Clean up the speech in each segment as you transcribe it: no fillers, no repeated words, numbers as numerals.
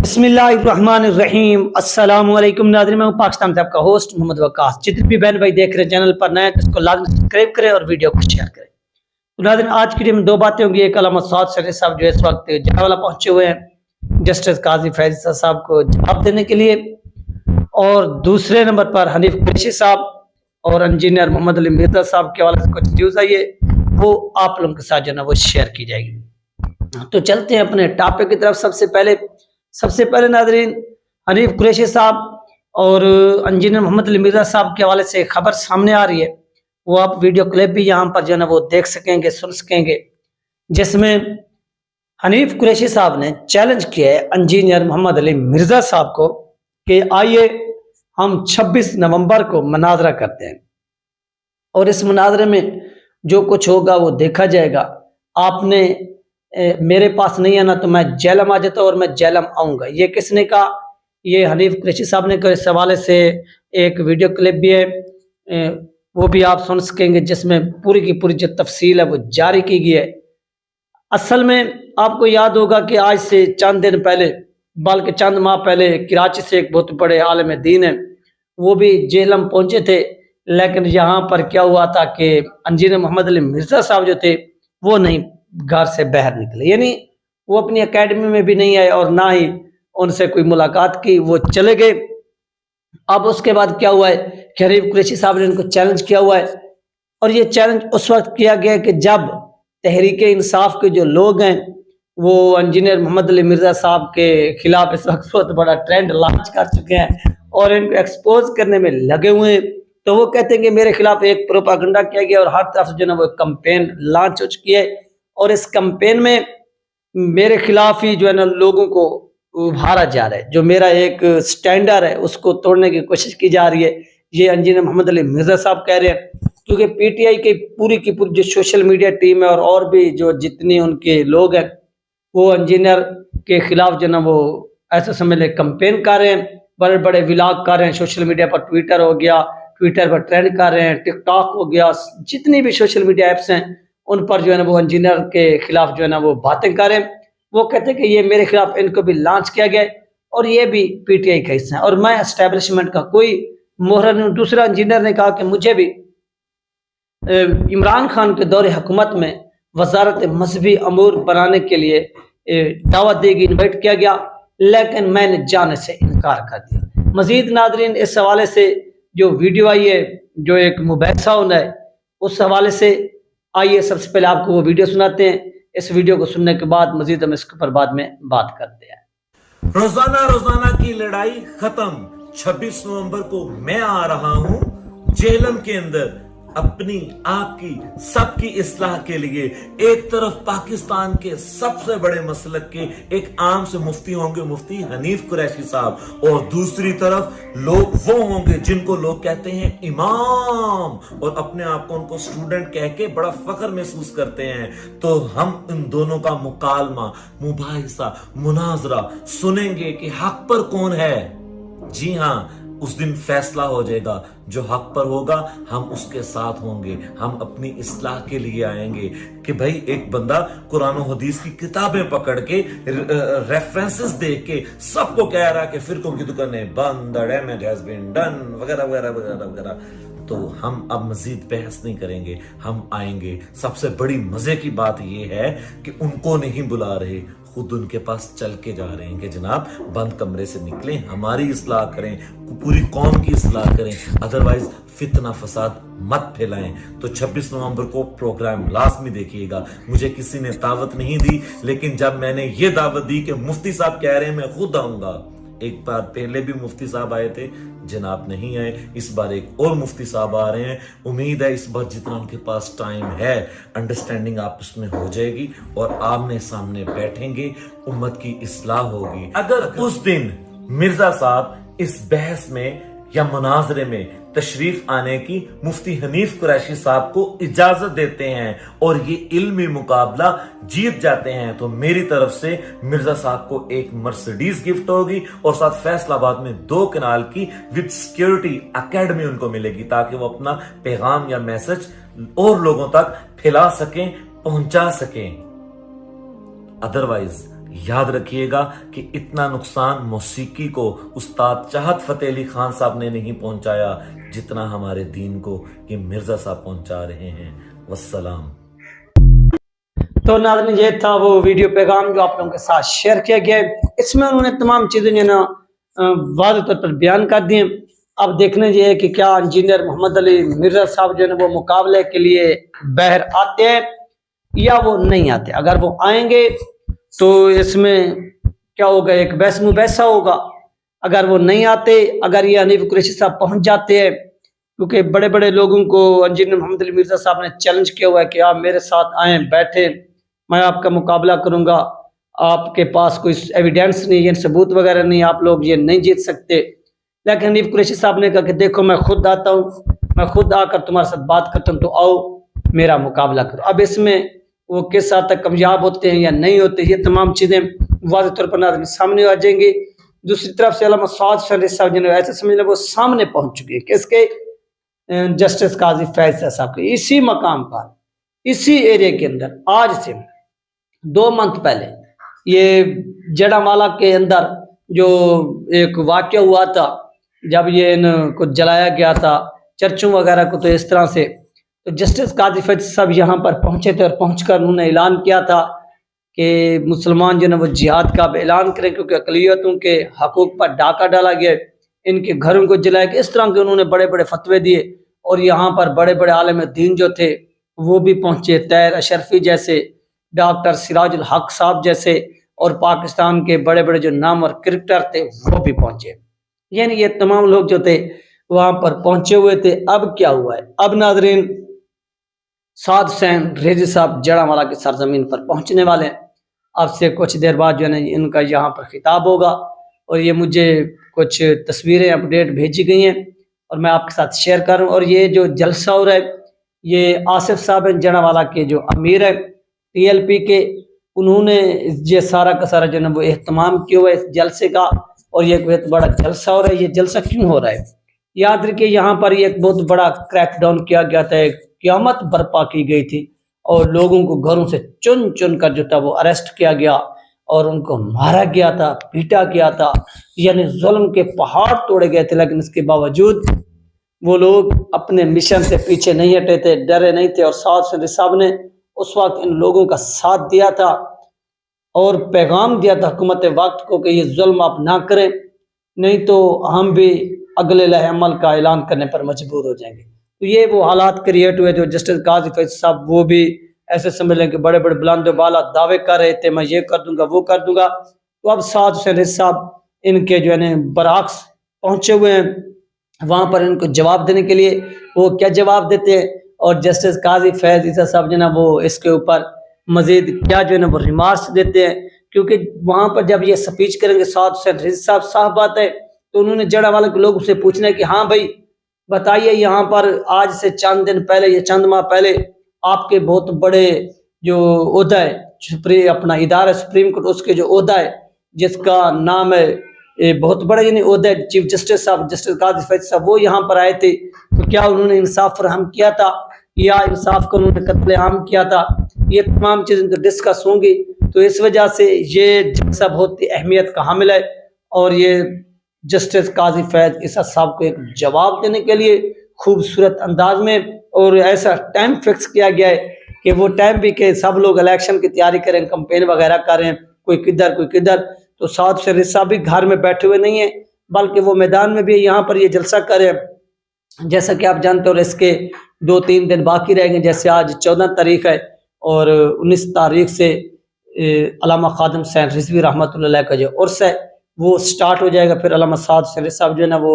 बिस्मिल्लाहिर्रहमानिर्रहीम अस्सलाम वालेकुम नाज़रीन, मैं हूं पाकिस्तान से आपका होस्ट मोहम्मद वकास। जितने भी बहन भाई देख रहे हैं चैनल पर नए तो इसको लाजमी सब्सक्राइब करें और वीडियो को शेयर करें। तो नाज़रीन, आज की वीडियो में दो बातें होंगी। एक अलामा साद सर साहब जो इस वक्त जनावाला पहुंचे हुए हैं जस्टिस काजी फैज़ साहब को जवाब देने के लिए, और दूसरे नंबर पर हनीफ कुरैशी साहब और इंजीनियर मोहम्मद अली मिर्जा साहब के हवाले से कुछ न्यूज़ आई है, वो आप लोगों के साथ जो है वो शेयर की जाएगी। तो चलते हैं अपने टॉपिक की तरफ। सबसे पहले नाजरीन, हनीफ कुरैशी साहब और इंजीनियर मोहम्मद अली मिर्जा साहब के हवाले से खबर सामने आ रही है, वो आप वीडियो क्लिप भी यहाँ पर जो है ना वो देख सकेंगे, सुन सकेंगे, जिसमें हनीफ कुरैशी साहब ने चैलेंज किया है इंजीनियर मोहम्मद अली मिर्जा साहब को कि आइए हम 26 नवंबर को मुनाजरा करते हैं और इस मुनाजरे में जो कुछ होगा वो देखा जाएगा। आपने मेरे पास नहीं आना तो मैं जेलम आ जाता और मैं जेलम आऊँगा। ये किसने कहा? ये हनीफ कुरैशी साहब ने कहा। इस हवाले से एक वीडियो क्लिप भी है, वो भी आप सुन सकेंगे, जिसमें पूरी की पूरी जो तफसील है वो जारी की गई है। असल में आपको याद होगा कि आज से चंद दिन पहले, बल्कि चंद माह पहले, कराची से एक बहुत बड़े आलिम दीन है, वो भी जेलम पहुंचे थे। लेकिन यहाँ पर क्या हुआ था कि इंजीनियर मोहम्मद अली मिर्जा साहब जो थे वो नहीं घर से बाहर निकले, यानी वो अपनी एकेडमी में भी नहीं आए और ना ही उनसे कोई मुलाकात की, वो चले गए। अब उसके बाद क्या हुआ है कि हनीफ कुरैशी साहब ने इनको चैलेंज किया हुआ है, और ये चैलेंज उस वक्त किया गया कि जब तहरीक इंसाफ के जो लोग हैं वो इंजीनियर मोहम्मद अली मिर्जा साहब के खिलाफ इस वक्त बहुत बड़ा ट्रेंड लॉन्च कर चुके हैं और इनको एक्सपोज करने में लगे हुए हैं। तो वो कहते हैं कि मेरे खिलाफ एक प्रोपागेंडा किया गया और हर तरफ से जो है वो कैंपेन लॉन्च हो चुकी है, और इस कैंपेन में मेरे खिलाफ ही जो है ना लोगों को उभारा जा रहा है। जो मेरा एक स्टैंडर्ड है उसको तोड़ने की कोशिश की जा रही है, ये इंजीनियर मोहम्मद अली मिर्जा साहब कह रहे हैं। क्योंकि पीटीआई की पूरी जो सोशल मीडिया टीम है और भी जो जितने उनके लोग हैं वो इंजीनियर के खिलाफ जो ना वो ऐसे समझ ले कैंपेन कर रहे हैं, बड़े बड़े व्लॉग कर रहे हैं सोशल मीडिया पर। ट्विटर हो गया, ट्विटर पर ट्रेंड कर रहे हैं, टिकटॉक हो गया, जितनी भी सोशल मीडिया ऐप्स हैं उन पर जो है ना वो इंजीनियर के खिलाफ जो है ना वो बातें कर रहे हैं। वो कहते हैं कि ये मेरे खिलाफ इनको भी लॉन्च किया गया और ये भी पीटीआई का हिस्सा है और मैं एस्टेब्लिशमेंट का कोई मोहरा नहीं हूं। दूसरा इंजीनियर ने कहा कि मुझे भी इमरान खान के दौरे हुकूमत में वजारत मजहबी अमूर बनाने के लिए दावत देगी, इन्वाइट किया गया, लेकिन मैंने जाने से इनकार कर दिया। मजीद नाजरीन, इस हवाले से जो वीडियो आई है, जो एक मुबैसा होना है, उस हवाले से आइए सबसे पहले आपको वो वीडियो सुनाते हैं। इस वीडियो को सुनने के बाद मजीद हम इसके ऊपर बाद में बात करते हैं। रोजाना की लड़ाई खत्म। 26 नवंबर को मैं आ रहा हूं जेलम के अंदर अपनी, आपकी, सबकी इस्लाह के लिए। एक तरफ पाकिस्तान के सबसे बड़े मसलक के एक आम से मुफ्ती होंगे, मुफ्ती हनीफ कुरैशी साहब, और दूसरी तरफ लोग वो होंगे जिनको लोग कहते हैं इमाम और अपने आप को उनको स्टूडेंट कह के बड़ा फख्र महसूस करते हैं। तो हम इन दोनों का मुकालमा, मुबाहिसा, मुनाजरा सुनेंगे कि हक पर कौन है। जी हां, उस दिन फैसला हो जाएगा। जो हक पर होगा हम उसके साथ होंगे, हम अपनी इस्लाह के लिए आएंगे। कि भाई एक बंदा कुरान और हदीस की किताबें पकड़ के रेफरेंसेस देख के सबको कह रहा है कि फिरकों की दुकानें बंद, डैमेज हैज बीन डन, वगैरह वगैरह वगैरह वगैरह। तो हम अब मजीद बहस नहीं करेंगे, हम आएंगे। सबसे बड़ी मजे की बात यह है कि उनको नहीं बुला रहे, खुद उनके पास चल के जा रहे हैं कि जनाब बंद कमरे से निकलें, हमारी इस्लाह करें, पूरी कौम की इस्लाह करें, अदरवाइज फितना फसाद मत फैलाएं। तो 26 नवंबर को प्रोग्राम लाजमी देखिएगा। मुझे किसी ने दावत नहीं दी, लेकिन जब मैंने ये दावत दी कि मुफ्ती साहब कह रहे हैं मैं खुद आऊंगा। एक बार पहले भी मुफ्ती साहब आए थे, जनाब नहीं आए। इस बार एक और मुफ्ती साहब आ रहे हैं। उम्मीद है इस बार जितना उनके पास टाइम है, अंडरस्टैंडिंग आपस में हो जाएगी और आमने सामने बैठेंगे, उम्मत की इस्लाह होगी। अगर उस दिन मिर्जा साहब इस बहस में या मुनाजरे में तशरीफ आने की मुफ्ती हनीफ कुरैशी साहब को इजाजत देते हैं और ये इल्मी मुकाबला जीत जाते हैं, तो मेरी तरफ से मिर्जा साहब को एक मर्सिडीज गिफ्ट होगी और साथ फैसलाबाद में 2 कनाल की विद सिक्योरिटी एकेडमी उनको मिलेगी, ताकि वो अपना पैगाम या मैसेज और लोगों तक फैला सकें, पहुंचा सकें। अदरवाइज याद रखिएगा कि इतना नुकसान मौसीकी को उस्ताद चाहत फतेह अली खान साहब ने नहीं पहुंचाया जितना हमारे दीन को ये मिर्जा साहब पहुंचा रहे हैं। वस्सलाम। तो नाज़रीन, ये था वो वीडियो पैगाम जो आप लोगों के साथ शेयर किया गया है। इसमें उन्होंने तमाम चीज़ें जो है ना वाज़ेह तौर पर बयान कर दी। अब देखना ये है कि क्या इंजीनियर मोहम्मद अली मिर्जा साहब जो है ना वो मुकाबले के लिए बाहर आते हैं या वो नहीं आते। अगर वो आएंगे तो इसमें क्या होगा, एक बहस मुबैसा होगा। अगर वो नहीं आते, अगर ये हनीफ कुरैशी साहब पहुंच जाते हैं, क्योंकि बड़े बड़े लोगों को इंजीनियर मोहम्मद अली मिर्जा साहब ने चैलेंज किया हुआ है कि आप मेरे साथ आएँ, बैठे, मैं आपका मुकाबला करूंगा, आपके पास कोई एविडेंस नहीं है, सबूत वगैरह नहीं, आप लोग ये नहीं जीत सकते। लेकिन हनीफ कुरैशी साहब ने कहा कि देखो मैं खुद आता हूँ, मैं खुद आकर तुम्हारे साथ बात करता हूँ, तो आओ मेरा मुकाबला करो। अब इसमें वो किस हद तक कामयाब होते हैं या नहीं होते, ये तमाम चीज़ें वाज़ेह तौर पर नाज़रीन सामने आ जाएंगी। दूसरी तरफ से अल्लामा सआद फैज़ साहब जिन्हें ऐसे समझ लें वो सामने पहुँच चुके हैं, किसके, जस्टिस काजी फैज़ साहब के, इसी मकाम पर, इसी एरिया के अंदर। आज से 2 मंथ पहले ये जड़ामाला के अंदर जो एक वाक़या हुआ था, जब ये इनको जलाया गया था चर्चों वगैरह को, तो इस तरह से तो जस्टिस काजी फैज़ साहब यहाँ पर पहुँचे थे और पहुँचकर उन्होंने ऐलान किया था कि मुसलमान जो है वो जिहाद का ऐलान करें, क्योंकि अक़लियतों के हकूक़ पर डाका डाला गया, इनके घरों को जलाया गया। इस तरह के उन्होंने बड़े बड़े फतवे दिए और यहाँ पर बड़े बड़े आलिम दीन जो थे वो भी पहुँचे, तैर अशरफी जैसे, डॉक्टर सिराजुल हक साहब जैसे, और पाकिस्तान के बड़े बड़े जो नामवर क्रिकेटर थे वो भी पहुँचे। यानी ये तमाम लोग जो थे वहाँ पर पहुँचे हुए थे। अब क्या हुआ है, अब नाज़रीन साद हुसैन रेज़ी साहब जड़ामाला की सरजमीन पर पहुँचने वाले हैं। अब से कुछ देर बाद जो है ना इनका यहाँ पर खिताब होगा, और ये मुझे कुछ तस्वीरें अपडेट भेजी गई हैं और मैं आपके साथ शेयर कर रहा हूँ। और ये जो जलसा हो रहा है, ये आसिफ साहब हैं जड़ामाला के जो अमीर हैं TLP के, उन्होंने ये सारा का सारा जो है वो एहतमाम किया हुआ है इस जलसे का, और ये एक बहुत बड़ा जलसा हो रहा है। ये जलसा क्यों हो रहा है, याद रखिए यहाँ पर एक बहुत बड़ा क्रैकडाउन किया गया था, एक क़यामत बर्पा की गई थी और लोगों को घरों से चुन चुन कर जो था वो अरेस्ट किया गया और उनको मारा गया था, पीटा गया था, यानी जुल्म के पहाड़ तोड़े गए थे। लेकिन इसके बावजूद वो लोग अपने मिशन से पीछे नहीं हटे थे, डरे नहीं थे, और सआद साहब ने उस वक्त इन लोगों का साथ दिया था और पैगाम दिया था हुकूमत वक्त को कि ये जुल्म आप ना करें, नहीं तो हम भी अगले लहे अमल का ऐलान करने पर मजबूर हो जाएंगे। तो ये वो हालात क्रिएट हुए जो जस्टिस काजी फैज़ साहब वो भी ऐसे समझ लें कि बड़े बड़े बुलंद बाला दावे कर रहे थे, मैं ये कर दूंगा वो कर दूंगा। तो अब सआद हुसैन साहब इनके जो है ना बरअक्स पहुँचे हुए हैं वहाँ पर इनको जवाब देने के लिए। वो क्या जवाब देते हैं और जस्टिस काजी फैज़ साहब जो है ना वो इसके ऊपर मजीद क्या जो है ना वो रिमार्क्स देते हैं, क्योंकि वहाँ पर जब ये स्पीच करेंगे सआद हुसैन साहब साफ बात है, तो उन्होंने जड़ावाला के लोग उससे पूछना है कि हाँ भाई बताइए, यहाँ पर आज से चंद दिन पहले या चंद माह पहले आपके बहुत बड़े जो ओहदा है अपना इदारा सुप्रीम कोर्ट, उसके जो ओहदा है जिसका नाम है बहुत बड़ा यानी ओहदा है चीफ जस्टिस साहब, जस्टिस काजी फैज़ साहब, वो यहाँ पर आए थे। तो क्या उन्होंने इंसाफ फराहम किया था या इंसाफ को उन्होंने कत्लेआम किया था, ये तमाम चीज़ें तो डिस्कस होंगी। तो इस वजह से ये जलसा बहुत ही अहमियत का हामिल है और ये जस्टिस काजी फैज़ साहब को एक जवाब देने के लिए खूबसूरत अंदाज में और ऐसा टाइम फिक्स किया गया है कि वो टाइम भी के सब लोग इलेक्शन की तैयारी करें, कंपेन वगैरह करें, कोई किधर कोई किधर। तो सआद हुसैन साहब भी घर में बैठे हुए नहीं है, बल्कि वो मैदान में भी यहाँ पर ये जलसा करें। जैसा कि आप जानते हो, और इसके 2-3 दिन बाकी रहेंगे। जैसे आज 14 तारीख है और 19 तारीख से अल्लामा खादिम हुसैन रिजवी रहमतुल्लाह अलैह का जो उर्स है वो स्टार्ट हो जाएगा। फिर अल्लामा सआद हुसैन साहब जो है ना वो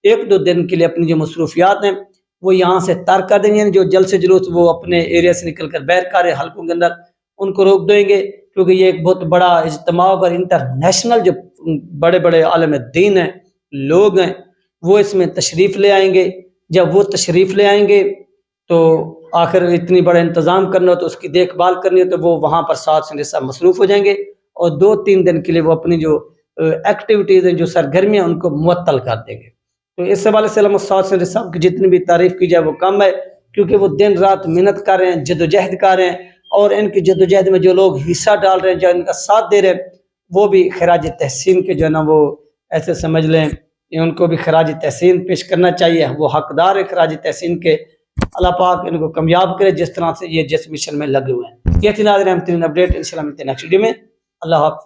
1-2 दिन के लिए अपनी जो मसरूफियात हैं वो यहाँ से तर्क कर देंगे। जो जलसे जुलूस वो अपने एरिया से निकल कर बैर कर हल्कों के अंदर उनको रोक देंगे, क्योंकि ये एक बहुत बड़ा इज्तिमा होगा। इंटरनेशनल जो बड़े बड़े आलिम दीन हैं, लोग हैं, वो इसमें तशरीफ़ ले आएंगे। जब वो तशरीफ़ ले आएंगे तो आखिर इतनी बड़ा इंतज़ाम करना हो तो उसकी देखभाल करनी हो, तो वो वहाँ पर साथ साथ मसरूफ़ हो जाएंगे और 2-3 दिन के लिए वो अपनी जो एक्टिविटीज़ हैं, जो सरगर्मियाँ, उनको मुअत्तल कर देंगे। तो इस हवाले से सआद साहब की जितनी भी तारीफ़ की जाए वो कम है, क्योंकि वो दिन रात मेहनत कर रहे हैं, जदोजहद कर रहे हैं, और इनकी जदोजहद में जो लोग हिस्सा डाल रहे हैं, जो इनका साथ दे रहे हैं, वो भी खराज तहसीन के जो है ना वो ऐसे समझ लें कि उनको भी खराज तहसीन पेश करना चाहिए। वो हकदार है खराज तहसीन के। अल्लाह पाक इनको कामयाब करे जिस तरह से ये जिस मिशन में लगे हुए हैं। ये थी नाज़रीन अपडेट, इंशाल्लाह मिलते हैं नेक्स्ट वीडियो में। अल्लाह हाफ़िज़।